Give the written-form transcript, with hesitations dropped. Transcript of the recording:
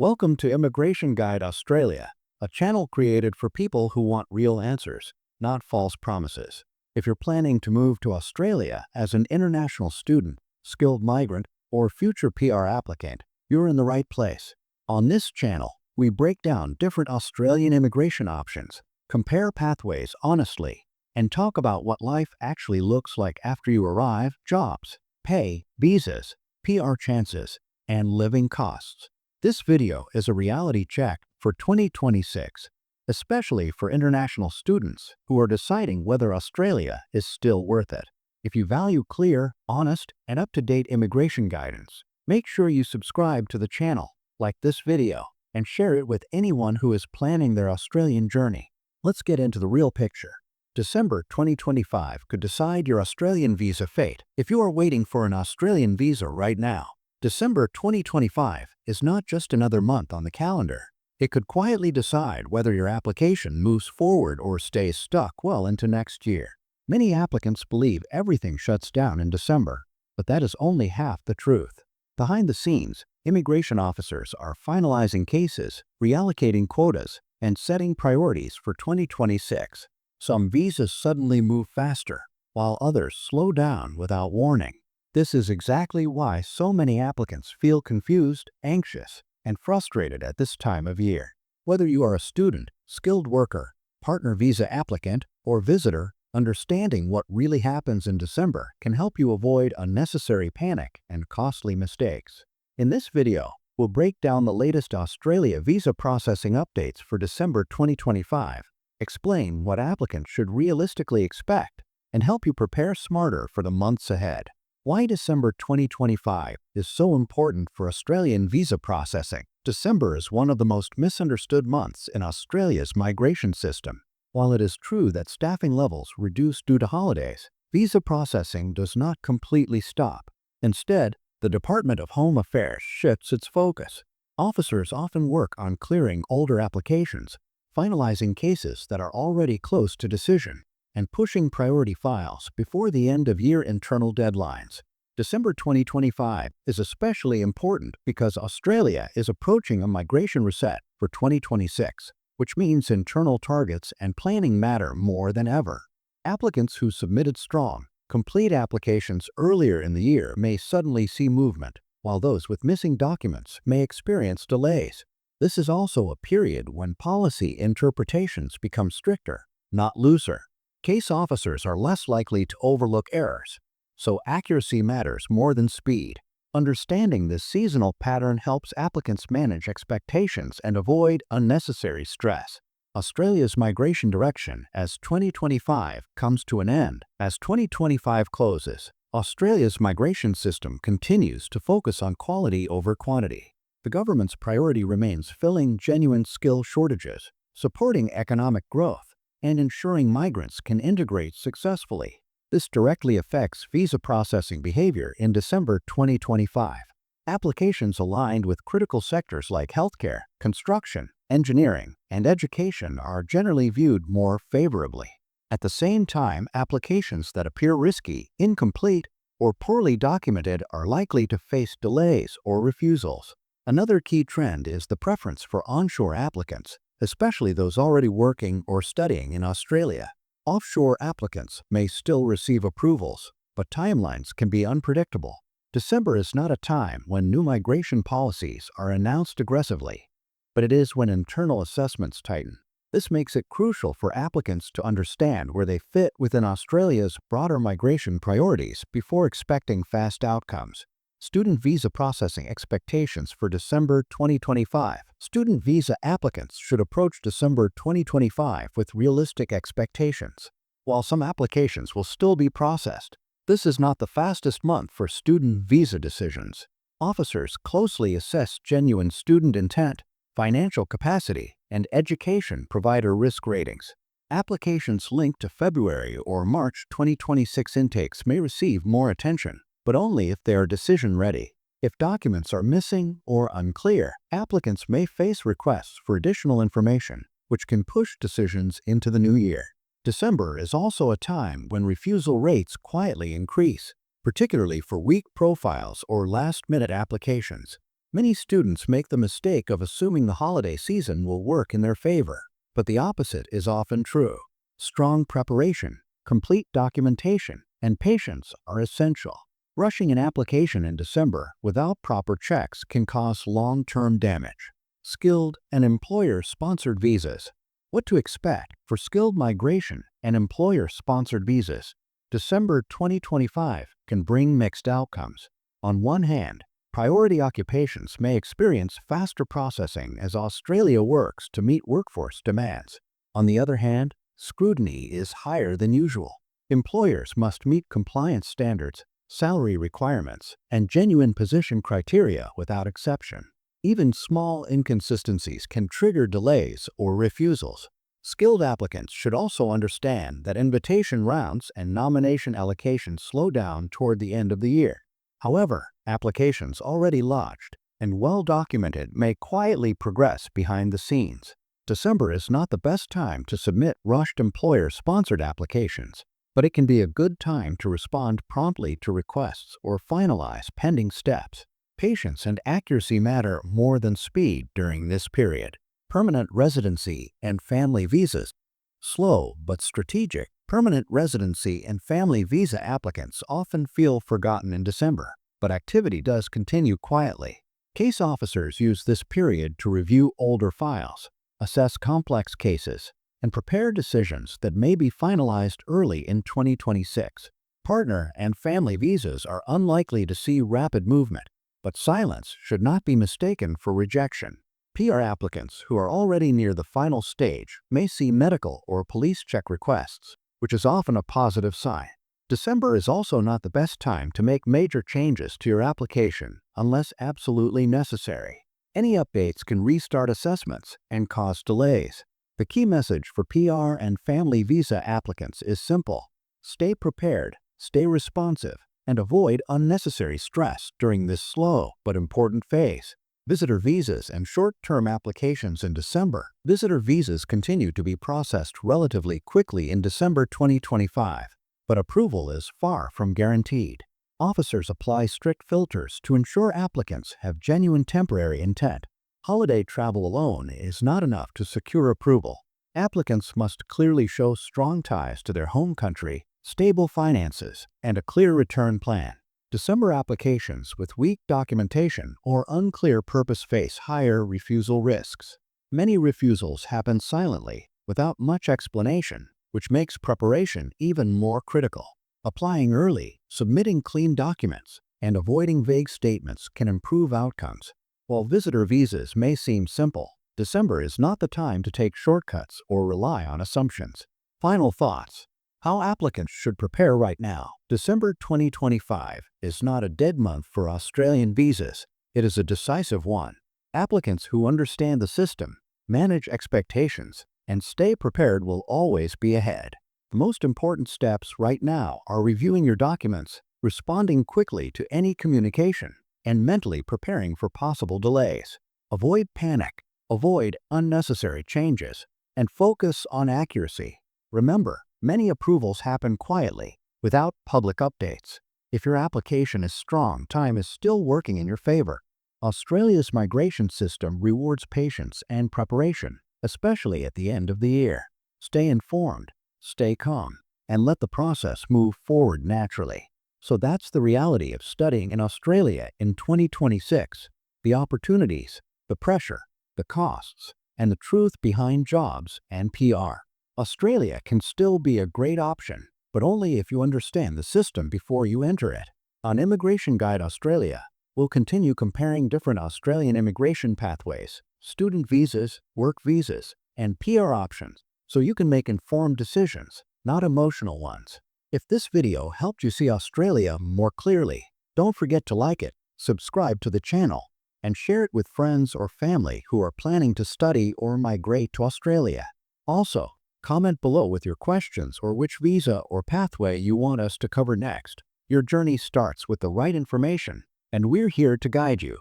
Welcome to Immigration Guide Australia, a channel created for people who want real answers, not false promises. If you're planning to move to Australia as an international student, skilled migrant, or future PR applicant, you're in the right place. On this channel, we break down different Australian immigration options, compare pathways honestly, and talk about what life actually looks like after you arrive: jobs, pay, visas, PR chances, and living costs. This video is a reality check for 2026, especially for international students who are deciding whether Australia is still worth it. If you value clear, honest, and up-to-date immigration guidance, make sure you subscribe to the channel, like this video, and share it with anyone who is planning their Australian journey. Let's get into the real picture. December 2025 could decide your Australian visa fate. If you are waiting for an Australian visa right now, December 2025 is not just another month on the calendar. It could quietly decide whether your application moves forward or stays stuck well into next year. Many applicants believe everything shuts down in December, but that is only half the truth. Behind the scenes, immigration officers are finalizing cases, reallocating quotas, and setting priorities for 2026. Some visas suddenly move faster, while others slow down without warning. This is exactly why so many applicants feel confused, anxious, and frustrated at this time of year. Whether you are a student, skilled worker, partner visa applicant, or visitor, understanding what really happens in December can help you avoid unnecessary panic and costly mistakes. In this video, we'll break down the latest Australia visa processing updates for December 2025, explain what applicants should realistically expect, and help you prepare smarter for the months ahead. Why December 2025 is so important for Australian visa processing. December is one of the most misunderstood months in Australia's migration system. While it is true that staffing levels reduce due to holidays, visa processing does not completely stop. Instead, the Department of Home Affairs shifts its focus. Officers often work on clearing older applications, finalizing cases that are already close to decision, and pushing priority files before the end-of-year internal deadlines. December 2025 is especially important because Australia is approaching a migration reset for 2026, which means internal targets and planning matter more than ever. Applicants who submitted strong, complete applications earlier in the year may suddenly see movement, while those with missing documents may experience delays. This is also a period when policy interpretations become stricter, not looser. Case officers are less likely to overlook errors, so accuracy matters more than speed. Understanding this seasonal pattern helps applicants manage expectations and avoid unnecessary stress. Australia's migration direction as 2025 comes to an end. As 2025 closes, Australia's migration system continues to focus on quality over quantity. The government's priority remains filling genuine skill shortages, supporting economic growth, and ensuring migrants can integrate successfully. This directly affects visa processing behavior in December 2025. Applications aligned with critical sectors like healthcare, construction, engineering, and education are generally viewed more favorably. At the same time, applications that appear risky, incomplete, or poorly documented are likely to face delays or refusals. Another key trend is the preference for onshore applicants, especially those already working or studying in Australia. Offshore applicants may still receive approvals, but timelines can be unpredictable. December is not a time when new migration policies are announced aggressively, but it is when internal assessments tighten. This makes it crucial for applicants to understand where they fit within Australia's broader migration priorities before expecting fast outcomes. Student visa processing expectations for December 2025. Student visa applicants should approach December 2025 with realistic expectations. While some applications will still be processed, this is not the fastest month for student visa decisions. Officers closely assess genuine student intent, financial capacity, and education provider risk ratings. Applications linked to February or March 2026 intakes may receive more attention, but only if they are decision-ready. If documents are missing or unclear, applicants may face requests for additional information, which can push decisions into the new year. December is also a time when refusal rates quietly increase, particularly for weak profiles or last-minute applications. Many students make the mistake of assuming the holiday season will work in their favor, but the opposite is often true. Strong preparation, complete documentation, and patience are essential. Rushing an application in December without proper checks can cause long-term damage. Skilled and employer-sponsored visas. What to expect for skilled migration and employer-sponsored visas? December 2025 can bring mixed outcomes. On one hand, priority occupations may experience faster processing as Australia works to meet workforce demands. On the other hand, scrutiny is higher than usual. Employers must meet compliance standards, salary requirements, and genuine position criteria without exception. Even small inconsistencies can trigger delays or refusals. Skilled applicants should also understand that invitation rounds and nomination allocations slow down toward the end of the year. However, applications already lodged and well-documented may quietly progress behind the scenes. December is not the best time to submit rushed employer-sponsored applications, but it can be a good time to respond promptly to requests or finalize pending steps. Patience and accuracy matter more than speed during this period. Permanent residency and family visas. Slow but strategic. Permanent residency and family visa applicants often feel forgotten in December, but activity does continue quietly. Case officers use this period to review older files, assess complex cases, and prepare decisions that may be finalized early in 2026. Partner and family visas are unlikely to see rapid movement, but silence should not be mistaken for rejection. PR applicants who are already near the final stage may see medical or police check requests, which is often a positive sign. December is also not the best time to make major changes to your application unless absolutely necessary. Any updates can restart assessments and cause delays. The key message for PR and family visa applicants is simple: stay prepared, stay responsive, and avoid unnecessary stress during this slow but important phase. Visitor visas and short-term applications in December. Visitor visas continue to be processed relatively quickly in December 2025, but approval is far from guaranteed. Officers apply strict filters to ensure applicants have genuine temporary intent. Holiday travel alone is not enough to secure approval. Applicants must clearly show strong ties to their home country, stable finances, and a clear return plan. December applications with weak documentation or unclear purpose face higher refusal risks. Many refusals happen silently, without much explanation, which makes preparation even more critical. Applying early, submitting clean documents, and avoiding vague statements can improve outcomes. While visitor visas may seem simple, December is not the time to take shortcuts or rely on assumptions. Final thoughts. How applicants should prepare right now. December 2025 is not a dead month for Australian visas. It is a decisive one. Applicants who understand the system, manage expectations, and stay prepared will always be ahead. The most important steps right now are reviewing your documents, responding quickly to any communication, and mentally preparing for possible delays. Avoid panic, avoid unnecessary changes, and focus on accuracy. Remember, many approvals happen quietly, without public updates. If your application is strong, time is still working in your favor. Australia's migration system rewards patience and preparation, especially at the end of the year. Stay informed, stay calm, and let the process move forward naturally. So that's the reality of studying in Australia in 2026. The opportunities, the pressure, the costs, and the truth behind jobs and PR. Australia can still be a great option, but only if you understand the system before you enter it. On Immigration Guide Australia, we'll continue comparing different Australian immigration pathways, student visas, work visas, and PR options, so you can make informed decisions, not emotional ones. If this video helped you see Australia more clearly, don't forget to like it, subscribe to the channel, and share it with friends or family who are planning to study or migrate to Australia. Also, comment below with your questions or which visa or pathway you want us to cover next. Your journey starts with the right information, and we're here to guide you.